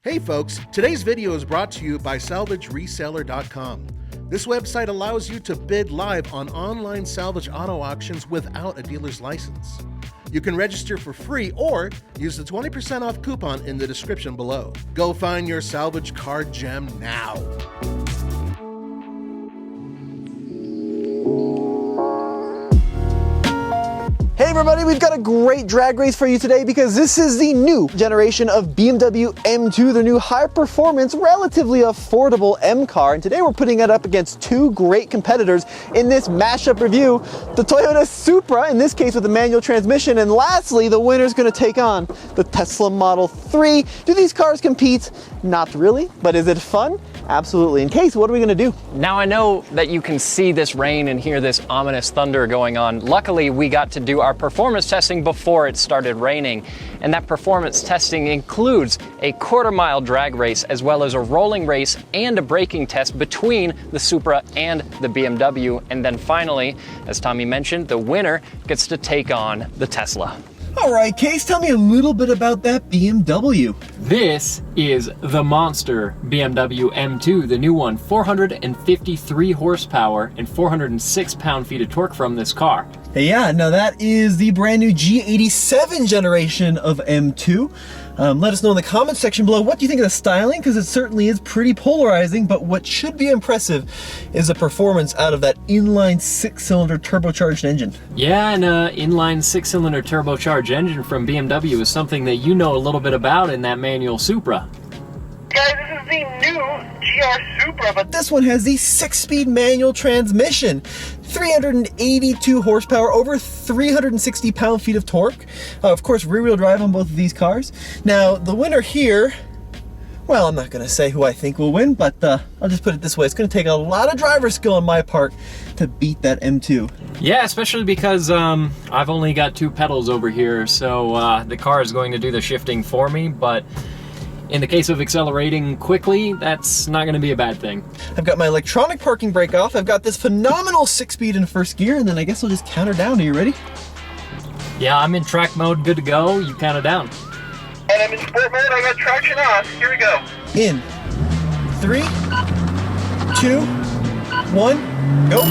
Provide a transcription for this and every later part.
Hey folks, today's video is brought to you by SalvageReseller.com. This website allows you to bid live on online salvage auto auctions without a dealer's license. You can register for free or use the 20% off coupon in the description below. Go find your salvage car gem now. Hey everybody, we've got a great drag race for you today because this is the new generation of BMW M2, the new high-performance, relatively affordable M car, and today we're putting it up against two great competitors in this mashup review, the Toyota Supra, in this case with a manual transmission, and lastly, the winner's going to take on the Tesla Model 3. Do these cars compete? Not really, but is it fun? Absolutely. In case, what are we going to do? Now I know that you can see this rain and hear this ominous thunder going on. Luckily, we got to do our performance testing before it started raining. And that performance testing includes a quarter-mile drag race, as well as a rolling race and a braking test between the Supra and the BMW. And then finally, as Tommy mentioned, the winner gets to take on the Tesla. All right, Case, tell me a little bit about that BMW. This is the monster BMW M2, the new one, 453 horsepower and 406 pound-feet of torque from this car. Yeah, now that is the brand new G87 generation of M2. Let us know in the comments section below, what do you think of the styling? Because it certainly is pretty polarizing, but what should be impressive is the performance out of that inline 6-cylinder turbocharged engine. Yeah, and inline 6-cylinder turbocharged engine from BMW is something that you know a little bit about in that manual Supra. Guys, this is the new GR Supra, but This one has the 6-speed manual transmission, 382 horsepower, over 360 pound-feet of torque. Of course, rear-wheel drive on both of these cars. Now, the winner here, well, I'm not going to say who I think will win, but I'll just put it this way. It's going to take a lot of driver skill on my part to beat that M2. Yeah, especially because I've only got two pedals over here, so the car is going to do the shifting for me, but in the case of accelerating quickly, that's not going to be a bad thing. I've got my electronic parking brake off. I've got this phenomenal 6-speed in first gear, and then I guess I'll just count her down. Are you ready? Yeah, I'm in track mode, good to go. You count it down. and I'm in sport mode. I got traction on. Here we go. In 3, 2, 1, go.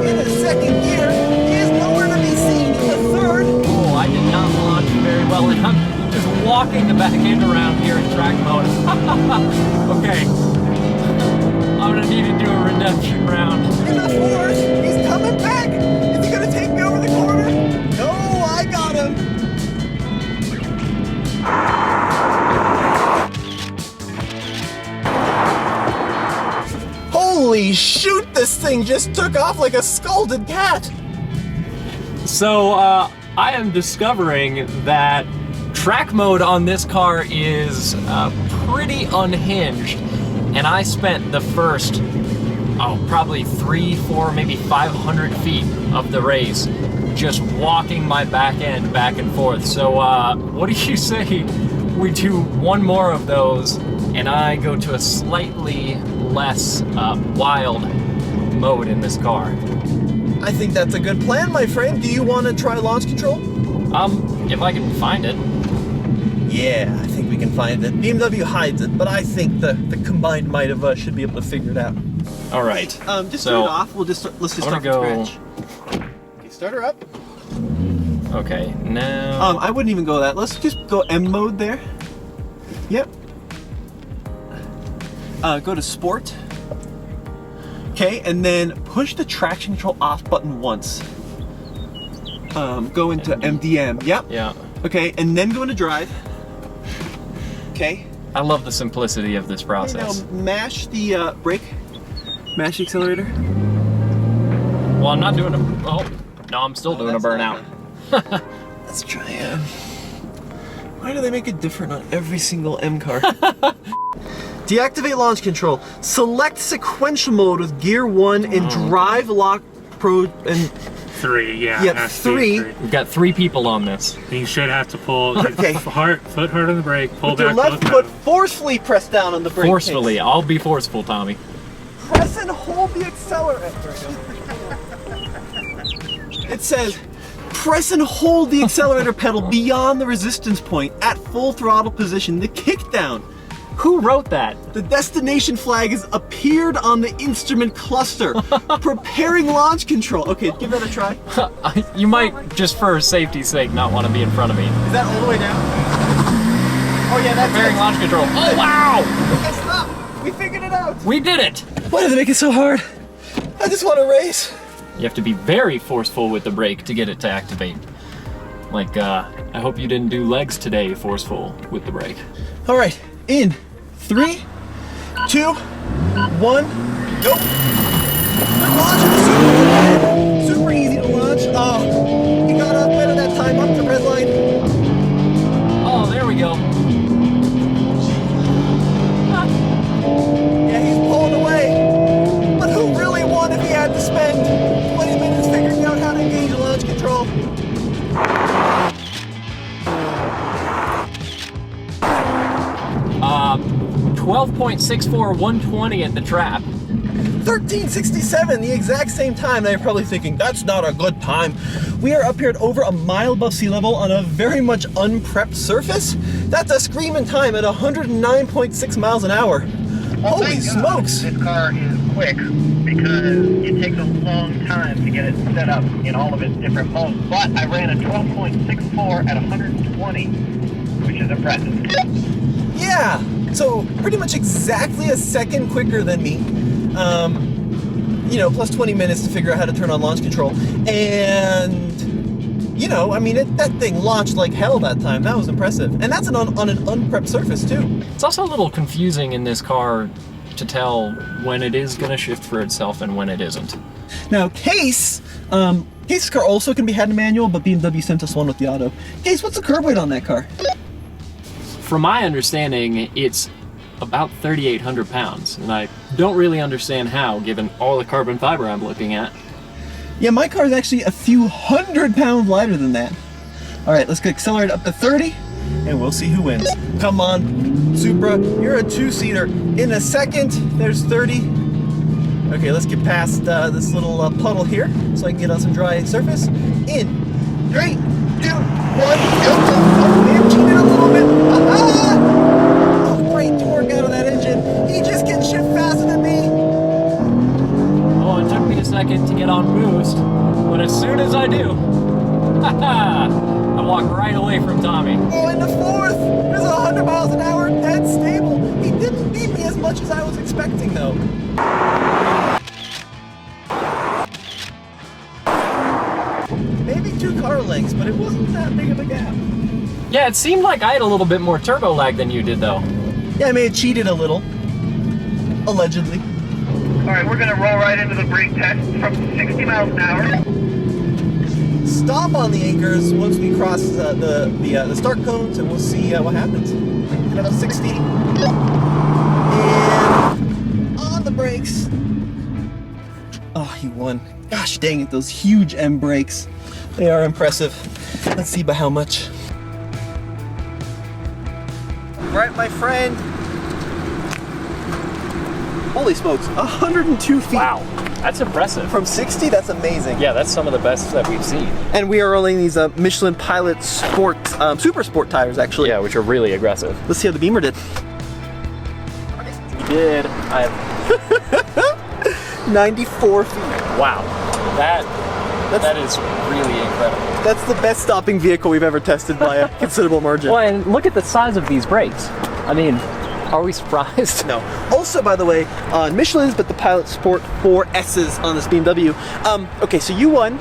In the second gear, he is nowhere to be seen. In the third, Oh, I did not launch very well, and I'm just walking the back end around here in track mode. Okay. I'm gonna need to do a redemption round. in the fourth, he's coming back. Is he gonna take me over the corner? No, I got him. Holy shoot, this thing just took off like a scalded cat. So, I am discovering that track mode on this car is pretty unhinged, and I spent the first, probably 3, 4, maybe 500 feet of the race just walking my back end back and forth. So, what do you say we do one more of those, and I go to a slightly less wild mode in this car? I think that's a good plan, my friend. Do you want to try launch control? If I can find it. Yeah, I think we can find it. BMW hides it, but I think the combined might of us should be able to figure it out. All right. Just So, turn it off. Let's just I'm start gonna from scratch. Okay, start her up. Okay, now. I wouldn't even go that. Let's just go M mode there. Yep. Go to sport. Okay, and then push the traction control off button once. Go into MDM. Yep. Yeah. Okay, and then go into drive. Okay. I love the simplicity of this Now process. mash the brake. Mash the accelerator. Well, I'm not doing a. Oh, no, I'm still doing a that's burnout. Let's try it. Why do they make it different on every single M car? Deactivate launch control. Select sequential mode with gear 1 and drive lock pro and 3, yeah. Yeah, it has to be 3. We've got 3 people on this. You should have to pull Okay. foot hard on the brake, pull with your back left both foot pedals. forcefully press down on the brake. Forcefully. I'll be forceful, Tommy. Press and hold the accelerator. It says press and hold the accelerator pedal beyond the resistance point at full throttle position, the kickdown. Who wrote that? The destination flag has appeared on the instrument cluster, preparing launch control. Okay, give that a try. You might, just for safety's sake, not want to be in front of me. Is that all the way down? Oh yeah, that's Preparing it. launch control. Oh wow! Okay, stop. We figured it out. We did it! Why do they make it so hard? I just want to race. You have to be very forceful with the brake to get it to activate. Like, I hope you didn't do legs today forceful with the brake. All right, in 3, 2, 1, go. Good launch. Super easy to launch. Oh, he got up better that time up the red line. Oh, there we go. Yeah, he's pulling away. But who really won if he had to spend 20 minutes figuring out how to engage launch control? Um, 12.64, 120 at the trap. 1367, the exact same time. They're probably thinking, that's not a good time. We are up here at over a mile above sea level on a very much unprepped surface. That's a screaming time at 109.6 miles an hour. Holy smokes! This car is quick because it takes a long time to get it set up in all of its different modes. But I ran a 12.64 at 120, which is impressive. Yeah, so pretty much exactly a second quicker than me. You know, plus 20 minutes to figure out how to turn on launch control. And, you know, I mean, that thing launched like hell that time. That was impressive. And that's on an unprepped surface, too. It's also a little confusing in this car to tell when it is going to shift for itself and when it isn't. Now, Case's car also can be had in manual, but BMW sent us one with the auto. Case, what's the curb weight on that car? From my understanding, it's about 3,800 pounds, and I don't really understand how, given all the carbon fiber I'm looking at. Yeah, my car is actually a few 100 pounds lighter than that. All right, let's get accelerated up to 30, and we'll see who wins. Come on, Supra, you're a two-seater. In a second, there's 30. Okay, let's get past this little puddle here, so I can get on some dry surface. In 3, 2, 1, go! Oh, man, cheated a little bit. Ah! Oh, great torque out of that engine. He just can shift faster than me. Oh, it took me a second to get on boost, but as soon as I do, I walk right away from Tommy. Oh, in the fourth, there's 100 miles an hour, dead stable. He didn't beat me as much as I was expecting, though. Maybe 2 car lengths, but it wasn't that big of a gap. Yeah, it seemed like I had a little bit more turbo lag than you did, though. Yeah, I may have cheated a little. Allegedly. All right, we're going to roll right into the brake test from 60 miles an hour. Stop on the anchors once we cross the start cones, and we'll see what happens. Get up 60. And on the brakes. Oh, he won. Gosh dang it, those huge M brakes. They are impressive. Let's see by how much. Right, my friend. Holy smokes, 102 feet. Wow, that's impressive. From 60, that's amazing. Yeah, that's some of the best that we've seen. And we are rolling these Michelin Pilot Sport, Super Sport tires, actually. Yeah, which are really aggressive. Let's see how the Beamer did. You did. 94 feet. Wow, that is really incredible. That's the best stopping vehicle we've ever tested by a considerable margin. Well, and look at the size of these brakes. I mean, are we surprised? No. Also, by the way, on Michelin's, but the Pilot Sport 4S's on this BMW. Okay, so you won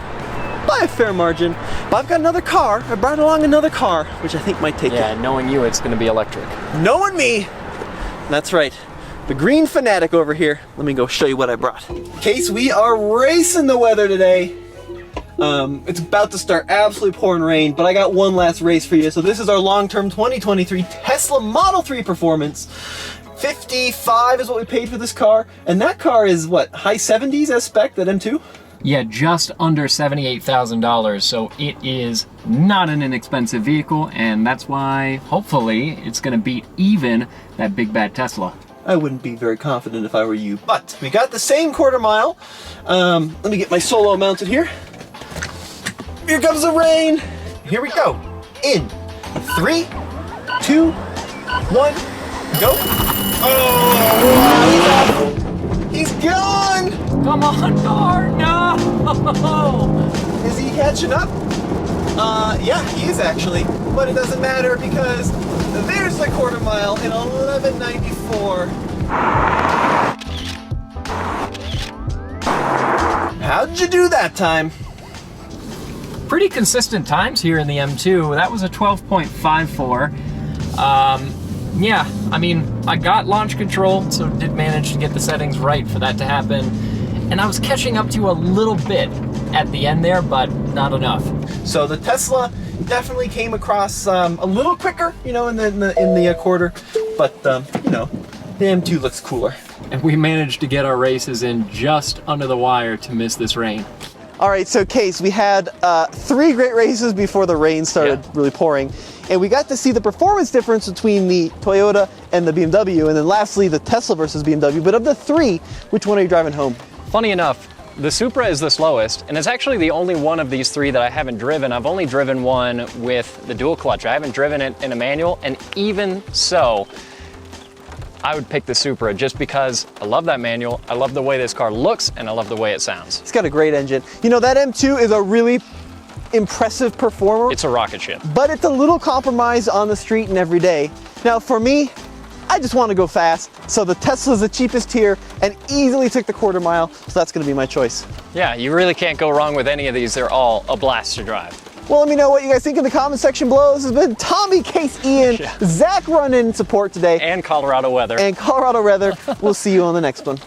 by a fair margin, but I've got another car. I brought along another car, which I think might take Yeah, it. knowing you, it's going to be electric. Knowing me, that's right. The Green Fanatic over here. Let me go show you what I brought. Case, we are racing the weather today. It's about to start absolutely pouring rain, but I got one last race for you. So this is our long-term 2023 Tesla Model 3 Performance. 55 is what we paid for this car, and that car is what, high 70s as spec, that M2? Yeah, just under $78,000, so it is not an inexpensive vehicle, and that's why, hopefully, it's going to beat even that big bad Tesla. I wouldn't be very confident if I were you, but we got the same quarter mile. Let me get my Solo mounted here. here comes the rain. Here we go. In 3, 2, 1, go. Oh, he's gone. Come on, car, no! Is he catching up? Yeah, he is actually. But it doesn't matter because there's the quarter mile in 11:94. How'd you do that time? Pretty consistent times here in the M2. That was a 12.54. Yeah, I mean, I got launch control, so did manage to get the settings right for that to happen. And I was catching up to you a little bit at the end there, but not enough. So the Tesla definitely came across a little quicker, you know, in the quarter, but you know, the M2 looks cooler. And we managed to get our races in just under the wire to miss this rain. All right, so Case, we had 3 great races before the rain started really pouring, and we got to see the performance difference between the Toyota and the BMW, and then lastly the Tesla versus BMW. But of the 3, which one are you driving home? Funny enough, the Supra is the slowest, and it's actually the only one of these 3 that I haven't driven. I've only driven one with the dual clutch. I haven't driven it in a manual, and even so, I would pick the Supra just because I love that manual, I love the way this car looks, and I love the way it sounds. It's got a great engine. You know, that M2 is a really impressive performer. It's a rocket ship. But it's a little compromised on the street and every day. Now for me, I just want to go fast, so the Tesla's the cheapest here and easily took the quarter mile, so that's going to be my choice. Yeah, you really can't go wrong with any of these. They're all a blast to drive. Well, let me know what you guys think in the comment section below. This has been Tommy, Case, Ian, Zach running support today. And Colorado weather. And Colorado weather. We'll see you on the next one.